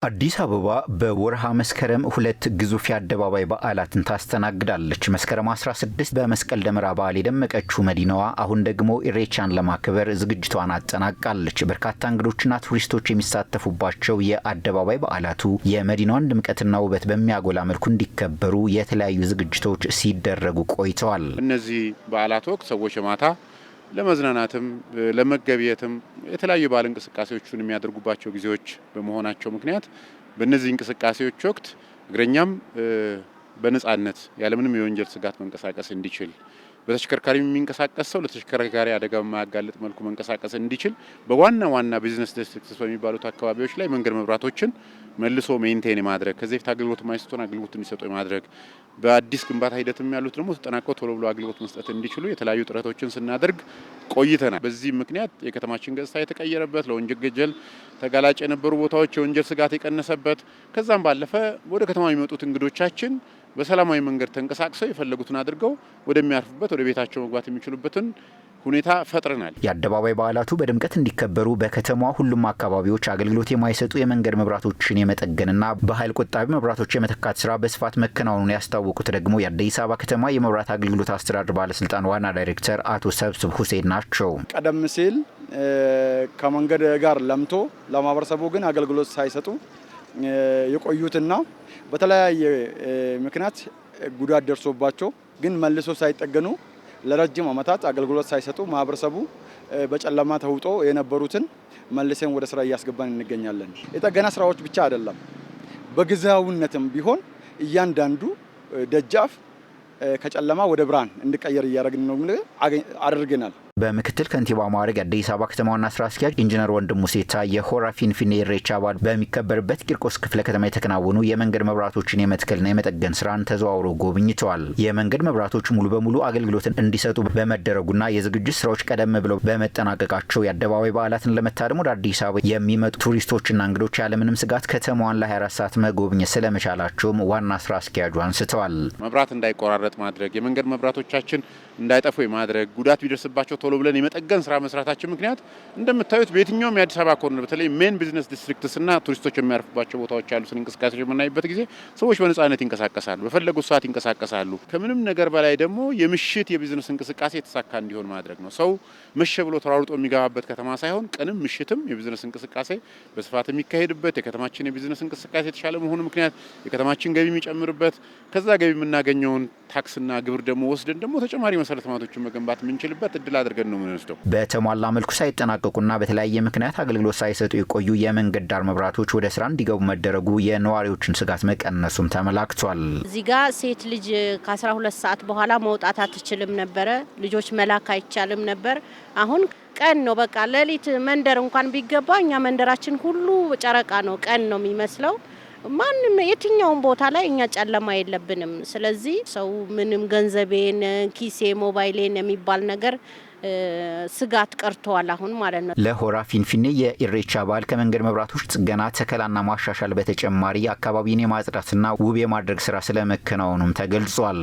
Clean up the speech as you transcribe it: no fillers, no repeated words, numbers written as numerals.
አዲስ አበባ በወርሃ መስከረም ሁለት ግዙፍ የአደባባይ በዓላትን ታስተናግዳለች። መስከረም 16 በመስቀል ደመራ በዓል የደመቀችው መዲናዋ አሁን ደግሞ ኢሬቻን ለማክበር ዝግጅቷን አጠናቃለች። በርካታ እንግዶችና ቱሪስቶች የሚሳተፉባቸው የአደባባይ በዓላቱ የመዲናዋን ድምቀትና ውበት በሚያጎላ መልኩ እንዲከበሩ የተለያዩ ዝግጅቶች ሲደረጉ ቆይተዋል። እነዚህ በዓላት ወቅት ሰዎች ማታ ለመዝናናትም ለመገበያየትም የተለያዩ ባለ እንቅስቃሴዎችን የሚያደርጉባቸው ጊዜዎች በመሆናቸው ምክንያት በእነዚህ እንቅስቃሴዎች ወቅት እግረኛም በነጻነት ያለምንም የወንጀል ስጋት መንቀሳቀስ እንዲችል በተሽከርካሪ የሚንቀሳቀስ ሰው ለተሽከርካሪ አደጋ በማያጋልጥ መልኩ መንቀሳቀስ እንዲችል በዋና ቢዝነስ ዲስትሪክትስ በሚባሉት አካባቢዎች ላይ መንገድ መብራቶችን መልሶ ሜንቴን ማድረግ ከዚህ በፊት አገልግሎት ማይሰጡን አገልግሎት እንዲሰጡ ማድረግ በአዲስ ግንባታ ሂደትም ያሉት ደግሞ ተጠናቀው ቶሎ ብሎ አገልግሎት መስጠት እንዲችሉ የተለያዩ ጥረቶችን ስናደርግ ቆይተናል። በዚህ ምክንያት የከተማችን ገጽታ የተቀየረበት ለወንጀል ተጋላጭ የነበሩ ቦታዎች የወንጀል ስጋት የቀነሰበት ከዛም ባለፈ ወደ ከተማ የሚመጡት እንግዶቻችን በሰላማዊ መንገድ ተንቀሳቅሰው የፈለጉትን አድርገው ወደሚያርፉበት ወደ ቤታቸው መግባት የሚችሉበትን ሁኔታ ፈጥረናል። የአደባባይ በዓላቱ በድምቀት እንዲከበሩ በከተማዋ ሁሉም አካባቢዎች አገልግሎት የማይሰጡ የመንገድ መብራቶችን የመጠገንና በኃይል ቆጣቢ መብራቶች የመተካት ስራ በስፋት መከናወኑን ያስታወቁት ደግሞ የአዲስ አበባ ከተማ የመብራት አገልግሎት አስተዳደር ባለስልጣን ዋና ዳይሬክተር አቶ ሰብስብ ሁሴን ናቸው። ቀደም ሲል ከመንገድ ጋር ለምቶ ለማህበረሰቡ ግን አገልግሎት ሳይሰጡ የቆዩትና በተለያየ ምክንያት ጉዳት ደርሶባቸው ግን መልሶ ሳይጠገኑ ለረጅም ዓመታት አገልግሎት ሳይሰጡ ማህበረሰቡ በጨለማ ተውጦ የነበሩትን መልሰን ወደ ስራ እያስገባን እንገኛለን። የጠገና ስራዎች ብቻ አይደለም፣ በጊዜያዊነትም ቢሆን እያንዳንዱ ደጃፍ ከጨለማ ወደ ብርሃን እንዲቀየር እያደረግን ነው አድርገናል። በምክትል ከንቲባ ማዕረግ የአዲስ አበባ ከተማ ዋና ስራ አስኪያጅ ኢንጂነር ወንድሙ ሴታ የሆራ ፊንፊኔ ኢሬቻ በዓል በሚከበርበት ቂርቆስ ክፍለ ከተማ የተከናወኑ የመንገድ መብራቶችን የመትከልና የመጠገን ስራን ተዘዋውሮ ጎብኝተዋል። የመንገድ መብራቶች ሙሉ በሙሉ አገልግሎትን እንዲሰጡ በመደረጉና የዝግጅት ስራዎች ቀደም ብለው በመጠናቀቃቸው የአደባባይ በዓላትን ለመታደም ወደ አዲስ አበባ የሚመጡ ቱሪስቶችና እንግዶች ያለምንም ስጋት ከተማዋን ለ24 ሰዓት መጎብኘት ስለመቻላቸውም ዋና ስራ አስኪያጁ አንስተዋል። መብራት እንዳይቆራረጥ ማድረግ፣ የመንገድ መብራቶቻችን እንዳይጠፉ ማድረግ፣ ጉዳት ቢደርስባቸው ቶሎ ብለን የመጠገን ስራ መስራታችን ምክንያት እንደምታዩት በየትኛውም የአዲስ አበባ ኮርነር በተለይ ሜን ቢዝነስ ዲስትሪክትስና ቱሪስቶች የሚያርፉባቸው ቦታዎች ያሉትን እንቅስቃሴዎች የምናይበት ጊዜ ሰዎች በነጻነት ይንቀሳቀሳሉ፣ በፈለጉት ሰዓት ይንቀሳቀሳሉ። ከምንም ነገር በላይ ደግሞ የምሽት የቢዝነስ እንቅስቃሴ የተሳካ እንዲሆን ማድረግ ነው። ሰው መሸ ብሎ ተሯሩጦ የሚገባበት ከተማ ሳይሆን ቀንም ምሽትም የቢዝነስ እንቅስቃሴ በስፋት የሚካሄድበት የከተማችን የቢዝነስ እንቅስቃሴ የተሻለ መሆኑ ምክንያት የከተማችን ገቢ የሚጨምርበት ከዛ ገቢ የምናገኘውን ታክስና ግብር ደግሞ ወስደን ደግሞ ተጨማሪ መሰረተ ልማቶችን መገንባት የምንችልበት እድል አድርገን ነው የምንወስደው። በተሟላ መልኩ ሳይጠናቀቁና በተለያየ ምክንያት አገልግሎት ሳይሰጡ የቆዩ የመንገድ ዳር መብራቶች ወደ ስራ እንዲገቡ መደረጉ የነዋሪዎችን ስጋት መቀነሱም ተመላክቷል። እዚህ ጋር ሴት ልጅ ከ12 ሰዓት በኋላ መውጣት አትችልም ነበረ። ልጆች መላክ አይቻልም ነበር። አሁን ቀን ነው፣ በቃ ሌሊት መንደር እንኳን ቢገባ እኛ መንደራችን ሁሉ ጨረቃ ነው፣ ቀን ነው የሚመስለው። ማንም የትኛውን ቦታ ላይ እኛ ጨለማ የለብንም። ስለዚህ ሰው ምንም ገንዘቤን ኪሴ ሞባይሌን የሚባል ነገር ስጋት ቀርቷል አሁን ማለት ነው። ለሆራ ፊንፊኔ የኢሬቻ በዓል ከመንገድ መብራቶች ጥገና፣ ተከላና ማሻሻል በተጨማሪ አካባቢን የማጽዳትና ውብ የማድረግ ስራ ስለመከናወኑም ተገልጿል።